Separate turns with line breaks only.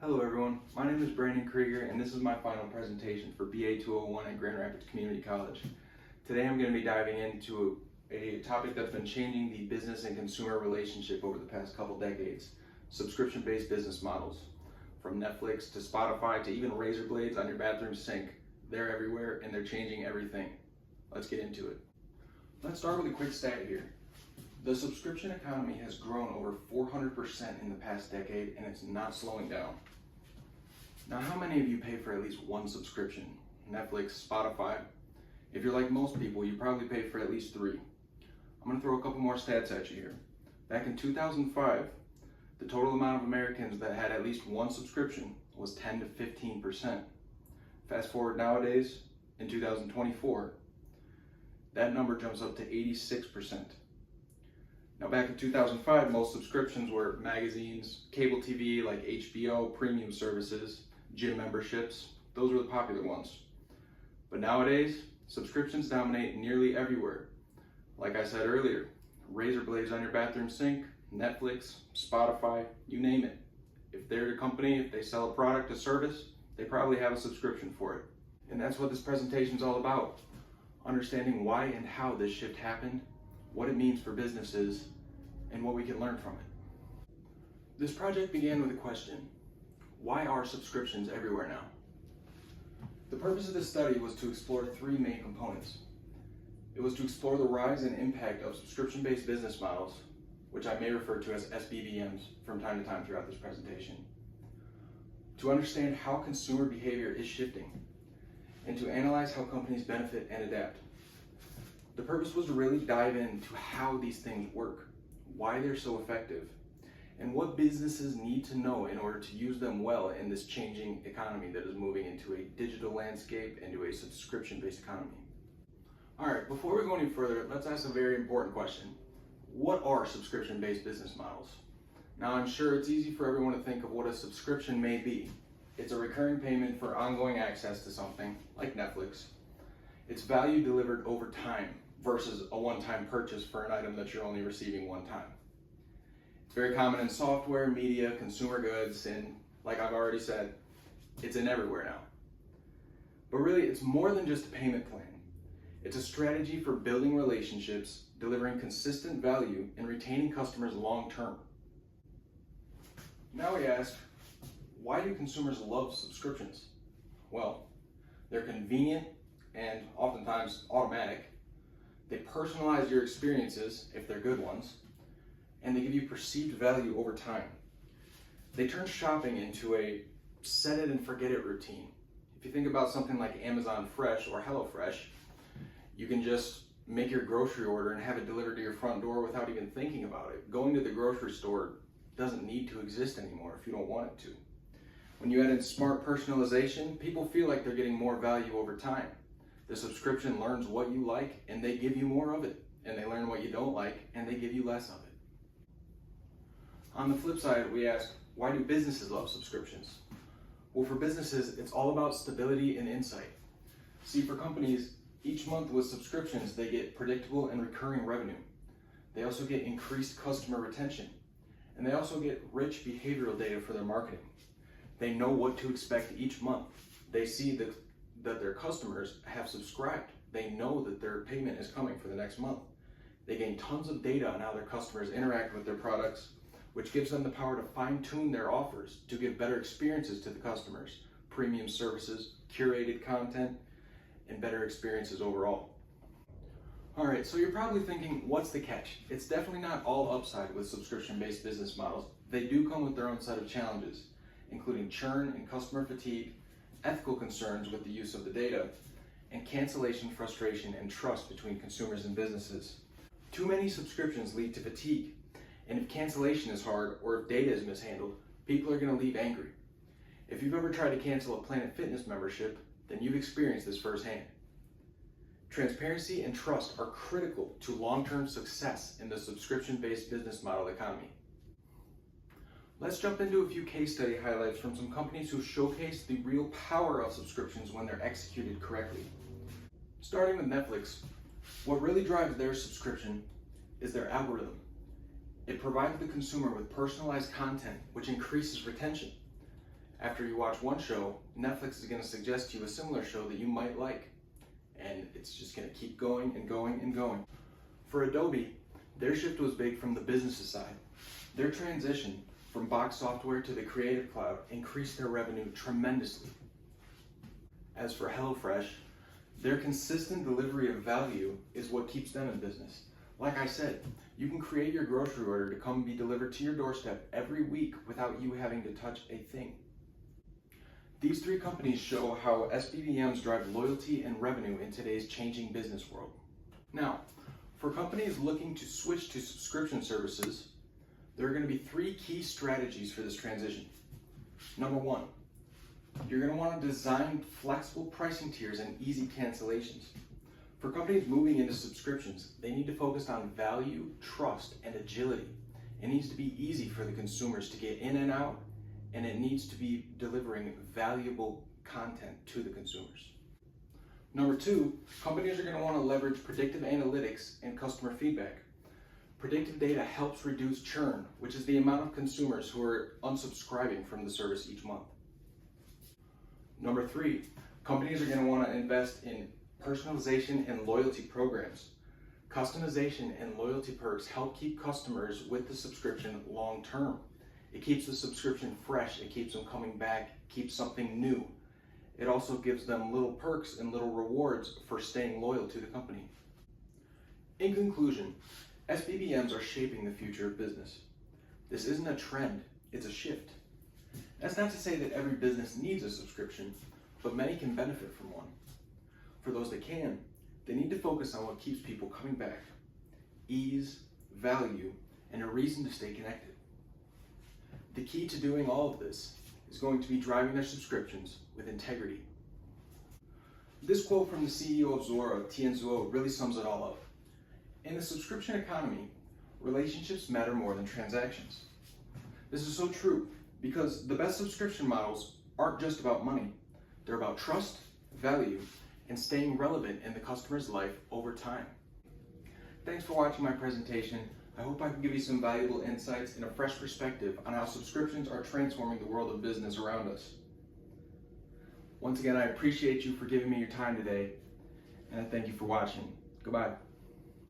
Hello everyone, my name is Brandon Krueger and this is my final presentation for BA 201 at Grand Rapids Community College. Today I'm going to be diving into a topic that's been changing the business and consumer relationship over the past couple decades, subscription-based business models. From Netflix to Spotify to even razor blades on your bathroom sink, they're everywhere and they're changing everything. Let's get into it. Let's start with a quick stat here. The subscription economy has grown over 400% in the past decade and it's not slowing down. Now, how many of you pay for at least one subscription? Netflix, Spotify? If you're like most people, you probably pay for at least 3. I'm going to throw a couple more stats at you here. Back in 2005, the total amount of Americans that had at least one subscription was 10 to 15%. Fast forward nowadays, in 2024, that number jumps up to 86%. Now back in 2005, most subscriptions were magazines, cable TV like HBO, premium services, gym memberships. Those were the popular ones. But nowadays, subscriptions dominate nearly everywhere. Like I said earlier, razor blades on your bathroom sink, Netflix, Spotify, you name it. If they're a company, if they sell a product, a service, they probably have a subscription for it. And that's what this presentation is all about. Understanding why and how this shift happened, what it means for businesses, and what we can learn from it. This project began with a question: why are subscriptions everywhere now? The purpose of this study was to explore 3 main components. It was to explore the rise and impact of subscription-based business models, which I may refer to as SBBMs from time to time throughout this presentation, to understand how consumer behavior is shifting, and to analyze how companies benefit and adapt. The purpose was to really dive into how these things work, why they're so effective, and what businesses need to know in order to use them well in this changing economy that is moving into a digital landscape, into a subscription-based economy. All right, before we go any further, let's ask a very important question. What are subscription-based business models? Now, I'm sure it's easy for everyone to think of what a subscription may be. It's a recurring payment for ongoing access to something, like Netflix. It's value delivered over time versus a one-time purchase for an item that you're only receiving one time. It's very common in software, media, consumer goods, and like I've already said, it's in everywhere now. But really, it's more than just a payment plan. It's a strategy for building relationships, delivering consistent value, and retaining customers long-term. Now we ask, why do consumers love subscriptions? Well, they're convenient and oftentimes automatic. They personalize your experiences, if they're good ones, and they give you perceived value over time. They turn shopping into a set it and forget it routine. If you think about something like Amazon Fresh or HelloFresh, you can just make your grocery order and have it delivered to your front door without even thinking about it. Going to the grocery store doesn't need to exist anymore if you don't want it to. When you add in smart personalization, people feel like they're getting more value over time. The subscription learns what you like and they give you more of it, and they learn what you don't like and they give you less of it. On the flip side, we ask, why do businesses love subscriptions? Well, for businesses, it's all about stability and insight. See, for companies, each month with subscriptions, they get predictable and recurring revenue. They also get increased customer retention, and they also get rich behavioral data for their marketing. They know what to expect each month. They see that their customers have subscribed. They know that their payment is coming for the next month. They gain tons of data on how their customers interact with their products, which gives them the power to fine-tune their offers to give better experiences to the customers, premium services, curated content, and better experiences overall. All right, so you're probably thinking, what's the catch? It's definitely not all upside with subscription-based business models. They do come with their own set of challenges, including churn and customer fatigue, ethical concerns with the use of the data, and cancellation, frustration, and trust between consumers and businesses. Too many subscriptions lead to fatigue, and if cancellation is hard or if data is mishandled, people are going to leave angry. If you've ever tried to cancel a Planet Fitness membership, then you've experienced this firsthand. Transparency and trust are critical to long-term success in the subscription-based business model economy. Let's jump into a few case study highlights from some companies who showcase the real power of subscriptions when they're executed correctly. Starting with Netflix, what really drives their subscription is their algorithm. It provides the consumer with personalized content, which increases retention. After you watch one show, Netflix is going to suggest to you a similar show that you might like. And it's just going to keep going and going and going. For Adobe, their shift was big from the business side. Their transition from box software to the Creative Cloud increased their revenue tremendously. As for HelloFresh, their consistent delivery of value is what keeps them in business. Like I said, you can create your grocery order to come be delivered to your doorstep every week without you having to touch a thing. These three companies show how SBBMs drive loyalty and revenue in today's changing business world. Now, for companies looking to switch to subscription services, there are going to be three key strategies for this transition. Number one, you're going to want to design flexible pricing tiers and easy cancellations. For companies moving into subscriptions, they need to focus on value, trust, and agility. It needs to be easy for the consumers to get in and out, and it needs to be delivering valuable content to the consumers. Number two, companies are going to want to leverage predictive analytics and customer feedback. Predictive data helps reduce churn, which is the amount of consumers who are unsubscribing from the service each month. Number three, companies are going to want to invest in personalization and loyalty programs. Customization and loyalty perks help keep customers with the subscription long term. It keeps the subscription fresh, it keeps them coming back, keeps something new. It also gives them little perks and little rewards for staying loyal to the company. In conclusion, SBBMs are shaping the future of business. This isn't a trend, it's a shift. That's not to say that every business needs a subscription, but many can benefit from one. For those that can, they need to focus on what keeps people coming back: ease, value, and a reason to stay connected. The key to doing all of this is going to be driving their subscriptions with integrity. This quote from the CEO of Zora, Tien Zuo, really sums it all up. In the subscription economy, relationships matter more than transactions. This is so true because the best subscription models aren't just about money. They're about trust, value, and staying relevant in the customer's life over time. Thanks for watching my presentation. I hope I can give you some valuable insights and a fresh perspective on how subscriptions are transforming the world of business around us. Once again, I appreciate you for giving me your time today, and I thank you for watching. Goodbye.